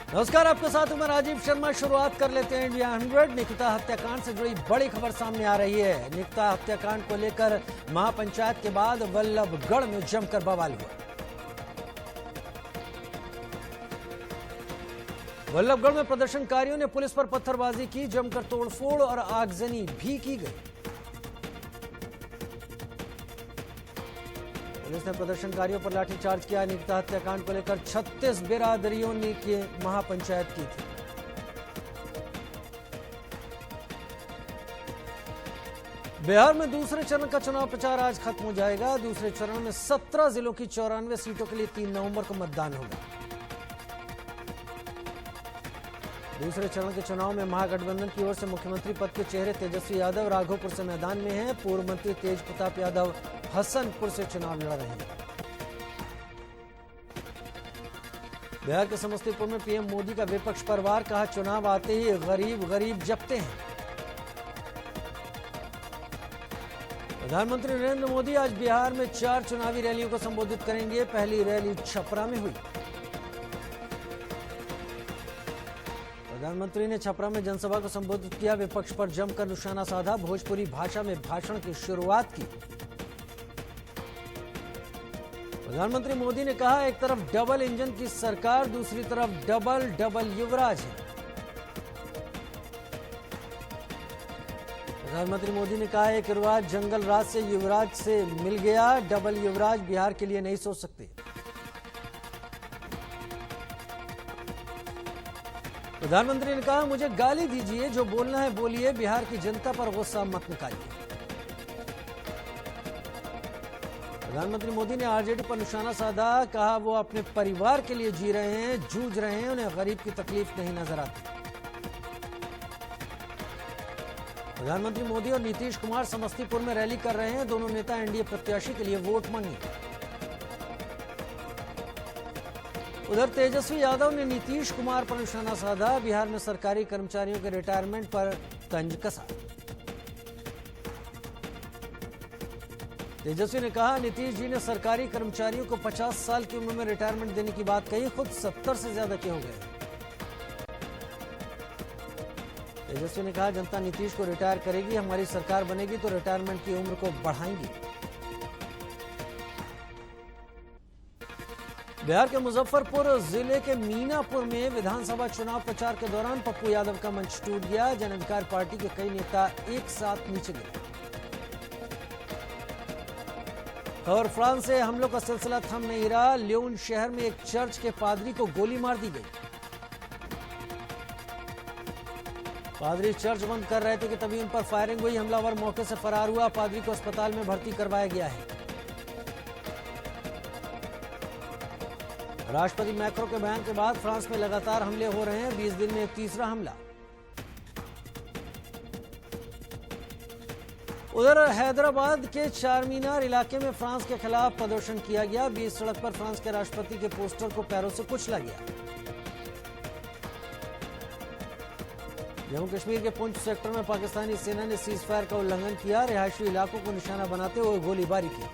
नमस्कार, आपके साथ हूं मैं राजीव शर्मा। शुरुआत कर लेते हैं इंडिया 100। निकिता हत्याकांड से जुड़ी बड़ी खबर सामने आ रही है। निकिता हत्याकांड को लेकर महापंचायत के बाद वल्लभगढ़ में जमकर बवाल हुआ। वल्लभगढ़ में प्रदर्शनकारियों ने पुलिस पर पत्थरबाजी की, जमकर तोड़फोड़ और आगजनी भी की गई। पुलिस ने प्रदर्शनकारियों पर लाठीचार्ज किया। निकिता हत्याकांड को लेकर 36 बिरादरियों ने की महापंचायत की थी। बिहार में दूसरे चरण का चुनाव प्रचार आज खत्म हो जाएगा। दूसरे चरण में 17 जिलों की 94 सीटों के लिए 3 नवंबर को मतदान होगा। दूसरे चरण के चुनाव में महागठबंधन की ओर से मुख्यमंत्री पद के चेहरे तेजस्वी यादव राघोपुर से मैदान में हैं। पूर्व मंत्री तेज प्रताप यादव हसनपुर से चुनाव लड़ रहे हैं। बिहार के समस्तीपुर में पीएम मोदी का विपक्ष पर वार, कहा चुनाव आते ही गरीब गरीब जपते हैं। प्रधानमंत्री नरेंद्र मोदी आज बिहार में 4 चुनावी रैलियों को संबोधित करेंगे। पहली रैली छपरा में हुई। प्रधानमंत्री ने छपरा में जनसभा को संबोधित किया। विपक्ष पर जमकर निशाना साधा। भोजपुरी भाषा में भाषण की शुरुआत की। प्रधानमंत्री मोदी ने कहा, एक तरफ डबल इंजन की सरकार, दूसरी तरफ डबल युवराज है। प्रधानमंत्री मोदी ने कहा, एक युवराज जंगल राज से युवराज से मिल गया, डबल युवराज बिहार के लिए नहीं सोच सकते। प्रधानमंत्री ने कहा, मुझे गाली दीजिए, जो बोलना है बोलिए, बिहार की जनता पर गुस्सा मत निकालिए। प्रधानमंत्री मोदी ने आरजेडी पर निशाना साधा। कहा, वो अपने परिवार के लिए जी रहे हैं, जूझ रहे हैं, उन्हें गरीब की तकलीफ नहीं नजर आती। प्रधानमंत्री मोदी और नीतीश कुमार समस्तीपुर में रैली कर रहे हैं। दोनों नेता एनडीए प्रत्याशी के लिए वोट मांगे। उधर तेजस्वी यादव ने नीतीश कुमार पर निशाना साधा। बिहार में सरकारी कर्मचारियों के रिटायरमेंट पर तंज कसा। तेजस्वी ने कहा, नीतीश जी ने सरकारी कर्मचारियों को 50 साल की उम्र में रिटायरमेंट देने की बात कही, खुद 70 से ज्यादा के हो गए। तेजस्वी ने कहा, जनता नीतीश को रिटायर करेगी, हमारी सरकार बनेगी तो रिटायरमेंट की उम्र को बढ़ाएंगी। बिहार के मुजफ्फरपुर जिले के मीनापुर में विधानसभा चुनाव प्रचार के दौरान पप्पू यादव का मंच टूट गया। जन अधिकार पार्टी के कई नेता एक साथ नीचे गिरे। खबर फ्रांस से, हमलों का सिलसिला थम नहीं रहा। ल्योन शहर में एक चर्च के पादरी को गोली मार दी गई। पादरी चर्च बंद कर रहे थे कि तभी उन पर फायरिंग हुई। हमलावर मौके से फरार हुआ। पादरी को अस्पताल में भर्ती करवाया गया है। राष्ट्रपति मैक्रो के बयान के बाद फ्रांस में लगातार हमले हो रहे हैं। 20 दिन में एक तीसरा हमला। उधर हैदराबाद के चारमीनार इलाके में फ्रांस के खिलाफ प्रदर्शन किया गया। 20 सड़क पर फ्रांस के राष्ट्रपति के पोस्टर को पैरों से कुचला गया। जम्मू कश्मीर के पुंछ सेक्टर में पाकिस्तानी सेना ने सीज फायर का उल्लंघन किया। रिहायशी इलाकों को निशाना बनाते हुए गोलीबारी की।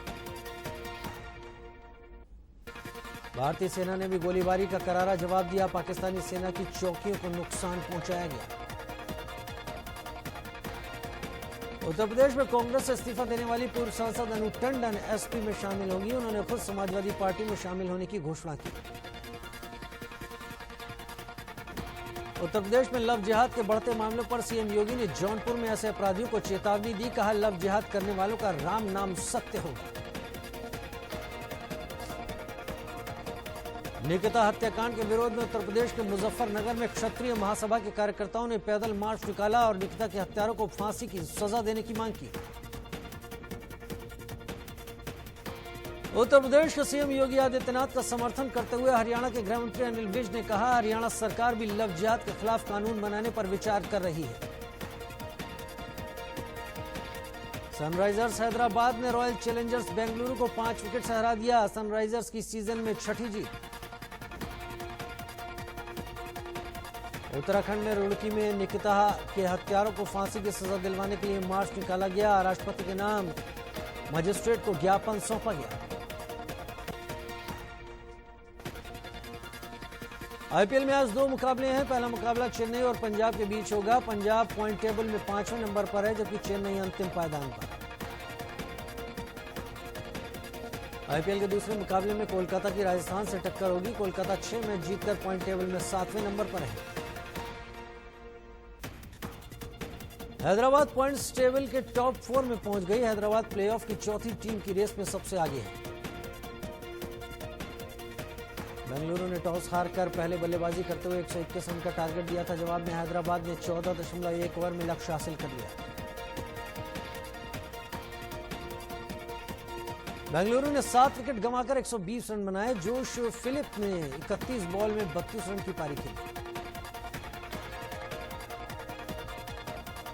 भारतीय सेना ने भी गोलीबारी का करारा जवाब दिया। पाकिस्तानी सेना की चौकियों को नुकसान पहुंचाया गया। उत्तर प्रदेश में कांग्रेस से इस्तीफा देने वाली पूर्व सांसद अनु टंडन एसपी में शामिल होंगी। उन्होंने खुद समाजवादी पार्टी में शामिल होने की घोषणा की। उत्तर प्रदेश में लव जिहाद के बढ़ते मामलों पर सीएम योगी ने जौनपुर में ऐसे अपराधियों को चेतावनी दी। कहा, लव जिहाद करने वालों का राम नाम सत्य होगा। निकिता हत्याकांड के विरोध में उत्तर प्रदेश के मुजफ्फरनगर में क्षत्रिय महासभा के कार्यकर्ताओं ने पैदल मार्च निकाला और निकिता के हत्यारों को फांसी की सजा देने की मांग की। उत्तर प्रदेश के सीएम योगी आदित्यनाथ का समर्थन करते हुए हरियाणा के गृह मंत्री अनिल विज ने कहा, हरियाणा सरकार भी लव जिहाद के खिलाफ कानून बनाने पर विचार कर रही है। सनराइजर्स हैदराबाद ने रॉयल चैलेंजर्स बेंगलुरु को 5 विकेट से हरा दिया। सनराइजर्स की सीजन में 6ठी जीत। उत्तराखंड में रुड़की में निकिता के हत्यारों को फांसी की सजा दिलवाने के लिए मार्च निकाला गया। राष्ट्रपति के नाम मजिस्ट्रेट को ज्ञापन सौंपा गया। आईपीएल में आज दो मुकाबले हैं। पहला मुकाबला चेन्नई और पंजाब के बीच होगा। पंजाब पॉइंट टेबल में 5वें नंबर पर है, जबकि चेन्नई अंतिम पायदान पर। आईपीएल के दूसरे मुकाबले में कोलकाता की राजस्थान से टक्कर होगी। कोलकाता 6 मैच जीतकर पॉइंट टेबल में 7वें नंबर पर है। हैदराबाद पॉइंट्स टेबल के टॉप 4 में पहुंच गई। हैदराबाद प्लेऑफ की चौथी टीम की रेस में सबसे आगे है। बेंगलुरु ने टॉस हारकर पहले बल्लेबाजी करते हुए 121 रन का टारगेट दिया था। जवाब में हैदराबाद ने 14.1 ओवर में लक्ष्य हासिल कर लिया। बेंगलुरु ने 7 विकेट गंवाकर 120 रन बनाए। जोश फिलिप ने 31 बॉल में 32 रन की पारी खेली।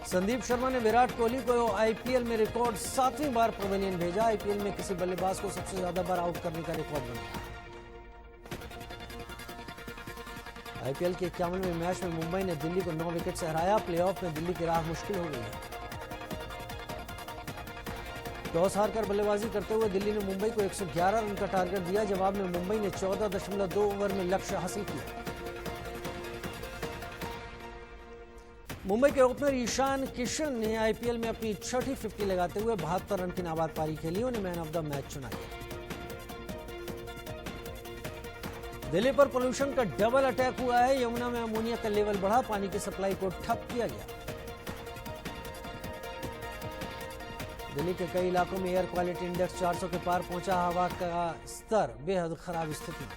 संदीप शर्मा ने विराट कोहली को आईपीएल में रिकॉर्ड 7वीं बार पवेलियन भेजा। आईपीएल में किसी बल्लेबाज को सबसे ज्यादा बार आउट करने का रिकॉर्ड बनाया। आईपीएल के 51वें मैच में मुंबई ने दिल्ली को 9 विकेट से हराया। प्लेऑफ में दिल्ली की राह मुश्किल हो गई है। टॉस हारकर बल्लेबाजी करते हुए दिल्ली ने मुंबई को 111 रन का टारगेट दिया। जवाब में मुंबई ने 14.2 ओवर में लक्ष्य हासिल किया। मुंबई के ओपनर ईशान किशन ने आईपीएल में अपनी छठी 50 लगाते हुए 72 रन की नाबाद पारी खेली। उन्हें मैन ऑफ द मैच चुना गया। दिल्ली पर पोल्यूशन का डबल अटैक हुआ है। यमुना में अमोनिया का लेवल बढ़ा। पानी की सप्लाई को ठप किया गया। दिल्ली के कई इलाकों में एयर क्वालिटी इंडेक्स 400 के पार पहुंचा। हवा का स्तर बेहद खराब स्थिति में।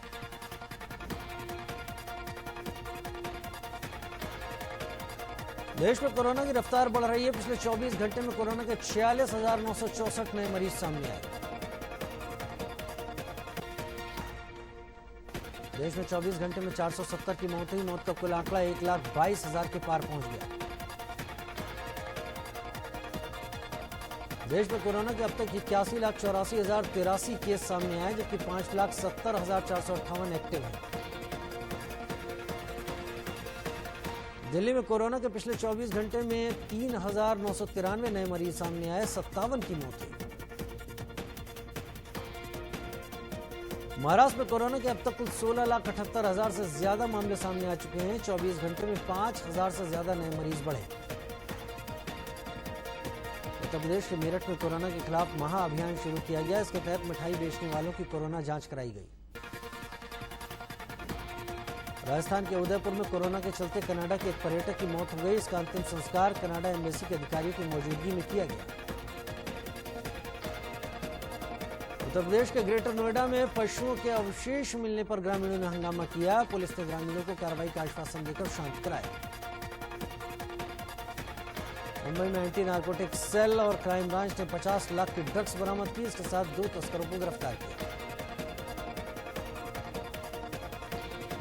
देश में कोरोना की रफ्तार बढ़ रही है। पिछले 24 घंटे में कोरोना के 46,964 नए मरीज सामने आए। देश में 24 घंटे में 470 की मौत हुई। मौत का कुल आंकड़ा 1,22,000 के पार पहुंच गया। देश में कोरोना के अब तक 81,84,083 केस सामने आए, जबकि 5,70,458 एक्टिव हैं। दिल्ली में कोरोना के पिछले 24 घंटे में 3,993 नए मरीज सामने आए। 57 की मौत हुई। महाराष्ट्र में कोरोना के अब तक कुल 16,78,000 से ज्यादा मामले सामने आ चुके हैं। 24 घंटे में 5,000 से ज्यादा नए मरीज बढ़े। उत्तर प्रदेश के मेरठ में कोरोना के खिलाफ महाअभियान शुरू किया गया। इसके तहत मिठाई बेचने वालों की कोरोना जांच कराई गई। राजस्थान के उदयपुर में कोरोना के चलते कनाडा के एक पर्यटक की मौत हो गई। इसका अंतिम संस्कार कनाडा एम्बेसी के अधिकारियों की मौजूदगी में किया गया। उत्तर प्रदेश के ग्रेटर नोएडा में पशुओं के अवशेष मिलने पर ग्रामीणों ने हंगामा किया। पुलिस ने ग्रामीणों को कार्रवाई का आश्वासन देकर शांत कराया। मुंबई में एंटी नारकोटिक्स सेल और क्राइम ब्रांच ने 50 लाख की ड्रग्स बरामद की। इसके साथ 2 तस्करों को गिरफ्तार किया।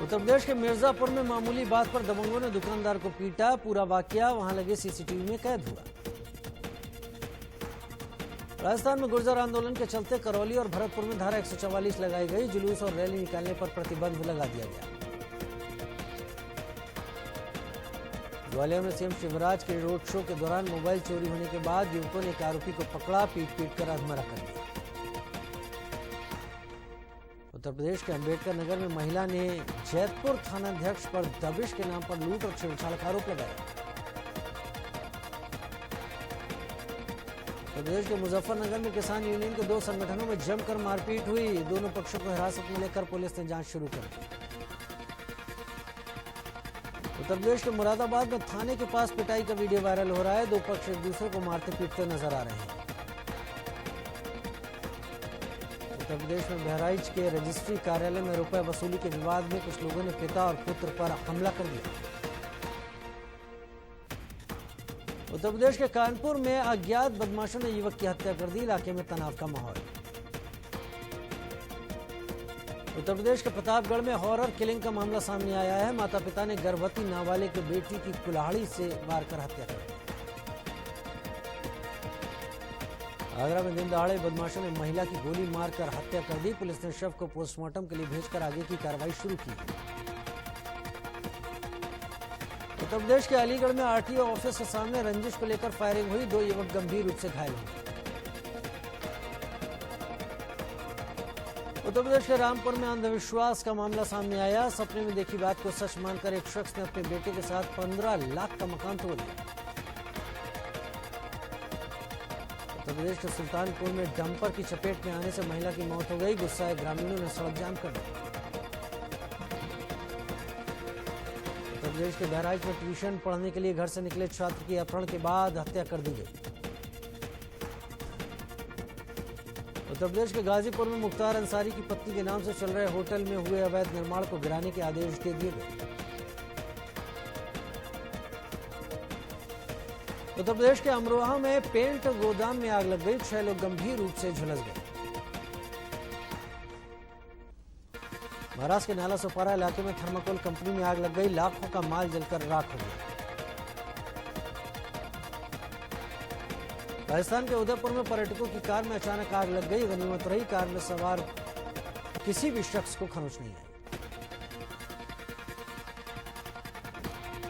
उत्तर प्रदेश के मिर्जापुर में मामूली बात पर दबंगों ने दुकानदार को पीटा। पूरा वाकया वहां लगे सीसीटीवी में कैद हुआ। राजस्थान में गुर्जर आंदोलन के चलते करौली और भरतपुर में धारा 144 लगाई गई। जुलूस और रैली निकालने पर प्रतिबंध लगा दिया गया। ग्वालियर में सीएम शिवराज के रोड शो के दौरान मोबाइल चोरी होने के बाद युवकों ने एक आरोपी को पकड़ा। पीट कर अधमरा कर दिया। उत्तर प्रदेश के अंबेडकर नगर में महिला ने जैतपुर थानाध्यक्ष पर दबिश के नाम पर लूट और छेड़छाड़ का आरोप लगाया। प्रदेश के मुजफ्फरनगर में किसान यूनियन के 2 संगठनों में जमकर मारपीट हुई। दोनों पक्षों को हिरासत में लेकर पुलिस ने जांच शुरू कर दी। उत्तर प्रदेश के मुरादाबाद में थाने के पास पिटाई का वीडियो वायरल हो रहा है। 2 पक्ष एक दूसरे को मारते पीटते नजर आ रहे हैं। उत्तर प्रदेश में बहराइच के रजिस्ट्री कार्यालय में रुपए वसूली के विवाद में कुछ लोगों ने पिता और पुत्र पर हमला कर दिया। उत्तर प्रदेश के कानपुर में अज्ञात बदमाशों ने युवक की हत्या कर दी। इलाके में तनाव का माहौल। उत्तर प्रदेश के प्रतापगढ़ में हॉरर किलिंग का मामला सामने आया है। माता पिता ने गर्भवती नाबालिग की बेटी की कुल्हाड़ी से मारकर हत्या कर दी। आगरा में दिन दहाड़े बदमाशों ने महिला की गोली मारकर हत्या कर दी। पुलिस ने शव को पोस्टमार्टम के लिए भेजकर आगे की कार्रवाई शुरू की। उत्तर प्रदेश के अलीगढ़ में आरटीओ ऑफिस के सामने रंजिश को लेकर फायरिंग हुई। 2 युवक गंभीर रूप से घायल हुए। उत्तर प्रदेश के रामपुर में अंधविश्वास का मामला सामने आया। सपने में देखी बात को सच मानकर एक शख्स ने अपने बेटे के साथ 15 लाख का मकान तोड़ लिया। उत्तर प्रदेश के सुल्तानपुर में डंपर की चपेट में आने से महिला की मौत हो गई। गुस्साए ग्रामीणों ने सड़क जाम कर दिया। उत्तर प्रदेश के बहराइच में ट्यूशन पढ़ने के लिए घर से निकले छात्र की अपहरण के बाद हत्या कर दी गई। उत्तर प्रदेश के गाजीपुर में मुख्तार अंसारी की पत्नी के नाम से चल रहे होटल में हुए अवैध निर्माण को गिराने के आदेश दे दिए गए। उत्तर प्रदेश के अमरोहा में पेंट गोदाम में आग लग गई। 6 लोग गंभीर रूप से झुलस गए। महाराष्ट्र के नाला सोपारा इलाके में थर्माकोल कंपनी में आग लग गई। लाखों का माल जलकर राख हो गया। राजस्थान के उदयपुर में पर्यटकों की कार में अचानक आग लग गई। गनीमत रही कार में सवार किसी भी शख्स को खरोंच नहीं आई।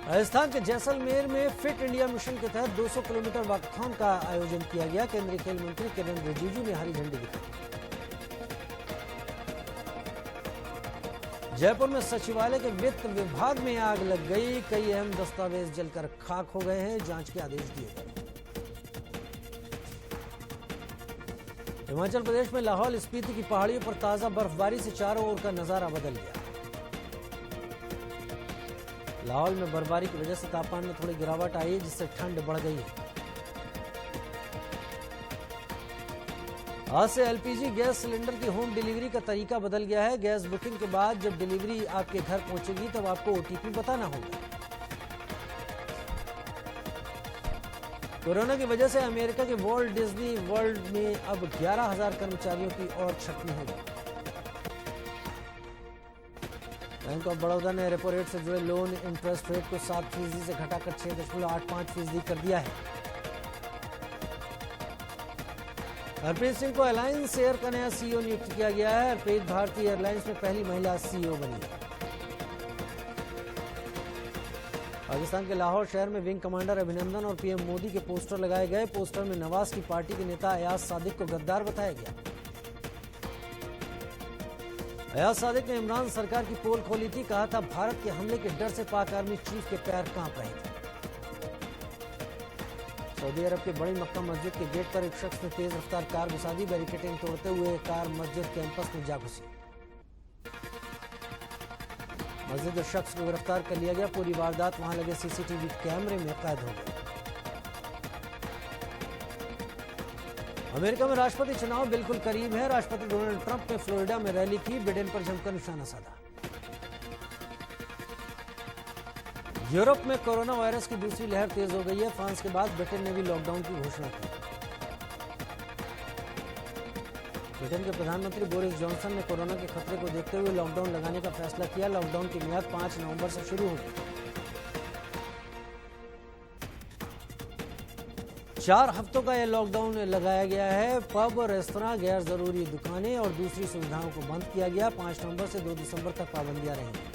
राजस्थान के जैसलमेर में फिट इंडिया मिशन के तहत 200 किलोमीटर वॉकथॉन का आयोजन किया गया। केंद्रीय खेल मंत्री किरेन रिजिजू ने हरी झंडी दिखाई। जयपुर में सचिवालय के वित्त विभाग में आग लग गई। कई अहम दस्तावेज जलकर खाक हो गए हैं। जांच के आदेश दिए गए। हिमाचल प्रदेश में लाहौल स्पीति की पहाड़ियों पर ताजा बर्फबारी से चारों ओर का नजारा बदल गया। लाहौल में बर्फबारी की वजह से तापमान में थोड़ी गिरावट आई है, जिससे ठंड बढ़ गई है। आज से एलपीजी गैस सिलेंडर की होम डिलीवरी का तरीका बदल गया है। गैस बुकिंग के बाद जब डिलीवरी आपके घर पहुंचेगी तब आपको ओटीपी बताना होगा। कोरोना की वजह से अमेरिका के वॉल्ट डिज्नी वर्ल्ड में अब 11,000 कर्मचारियों की और छटनी होगी। बैंक ऑफ बड़ौदा ने रेपो रेट से जुड़े लोन इंटरेस्ट रेट को 7% से घटाकर 6.85% कर दिया है। हरप्रीत सिंह को एलायंस एयर का नया सीईओ नियुक्त किया गया है। हरप्रीत भारतीय एयरलाइंस में पहली महिला सीईओ बनी है। पाकिस्तान के लाहौर शहर में विंग कमांडर अभिनंदन और पीएम मोदी के पोस्टर लगाए गए। पोस्टर में नवाज की पार्टी के नेता अयाज सादिक को गद्दार बताया गया। अयाज सादिक ने इमरान सरकार की पोल खोली थी। कहा था भारत के हमले के डर से पाक आर्मी चीफ के पैर कांप रहे थे। सऊदी अरब के बड़ी मक्का मस्जिद के गेट पर एक शख्स ने तेज रफ्तार कार घुसा दी। बैरिकेडिंग तोड़ते हुए कार मस्जिद कैंपस में जा घुसी। मस्जिद के शख्स को गिरफ्तार कर लिया गया। पूरी वारदात वहां लगे सीसीटीवी कैमरे में कैद हो गई। अमेरिका में राष्ट्रपति चुनाव बिल्कुल करीब है। राष्ट्रपति डोनाल्ड ट्रंप ने फ्लोरिडा में रैली की। बिडेन पर जमकर निशाना साधा। यूरोप में कोरोना वायरस की दूसरी लहर तेज हो गई है। फ्रांस के बाद ब्रिटेन ने भी लॉकडाउन की घोषणा की। ब्रिटेन के प्रधानमंत्री बोरिस जॉनसन ने कोरोना के खतरे को देखते हुए लॉकडाउन लगाने का फैसला किया। लॉकडाउन की मियाद 5 नवंबर से शुरू होगी। 4 हफ्तों का यह लॉकडाउन लगाया गया है। पब, रेस्तरां, गैर जरूरी दुकानें और दूसरी सुविधाओं को बंद किया गया। 5 नवंबर से 2 दिसंबर तक पाबंदियां रहेंगी।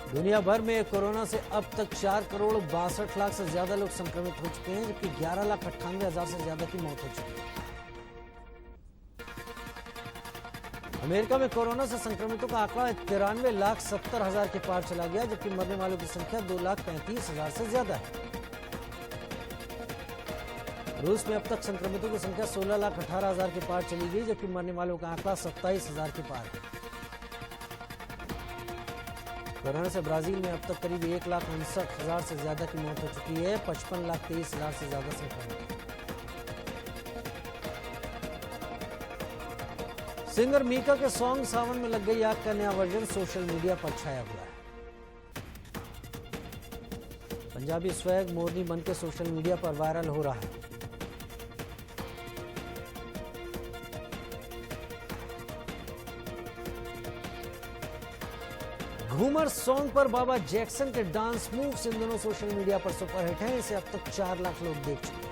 दुनिया भर में कोरोना से अब तक 4 करोड़ 62 लाख से ज्यादा लोग संक्रमित हो चुके हैं, जबकि 11,98,000 से ज्यादा की मौत हो चुकी है। अमेरिका में कोरोना से संक्रमितों का आंकड़ा 93,70,000 के पार चला गया, जबकि मरने वालों की संख्या 2,35,000 से ज्यादा है। रूस में अब तक संक्रमितों की संख्या 16,18,000 के पार चली गई, जबकि मरने वालों का आंकड़ा 27,000 के पार है। कोरोना से ब्राजील में अब तक करीब 1,59,000 से ज्यादा की मौत हो चुकी है। 55,23,000 से ज्यादा संक्रमित। सिंगर मीका के सॉन्ग सावन में लग गई आग का नया वर्जन सोशल मीडिया पर छाया हुआ है। पंजाबी स्वैग मोरनी बनके सोशल मीडिया पर वायरल हो रहा है। घूमर सॉन्ग पर बाबा जैक्सन के डांस मूव्स इन दोनों सोशल मीडिया पर सुपरहिट हैं। इसे अब तक 4 लाख लोग देख चुके हैं।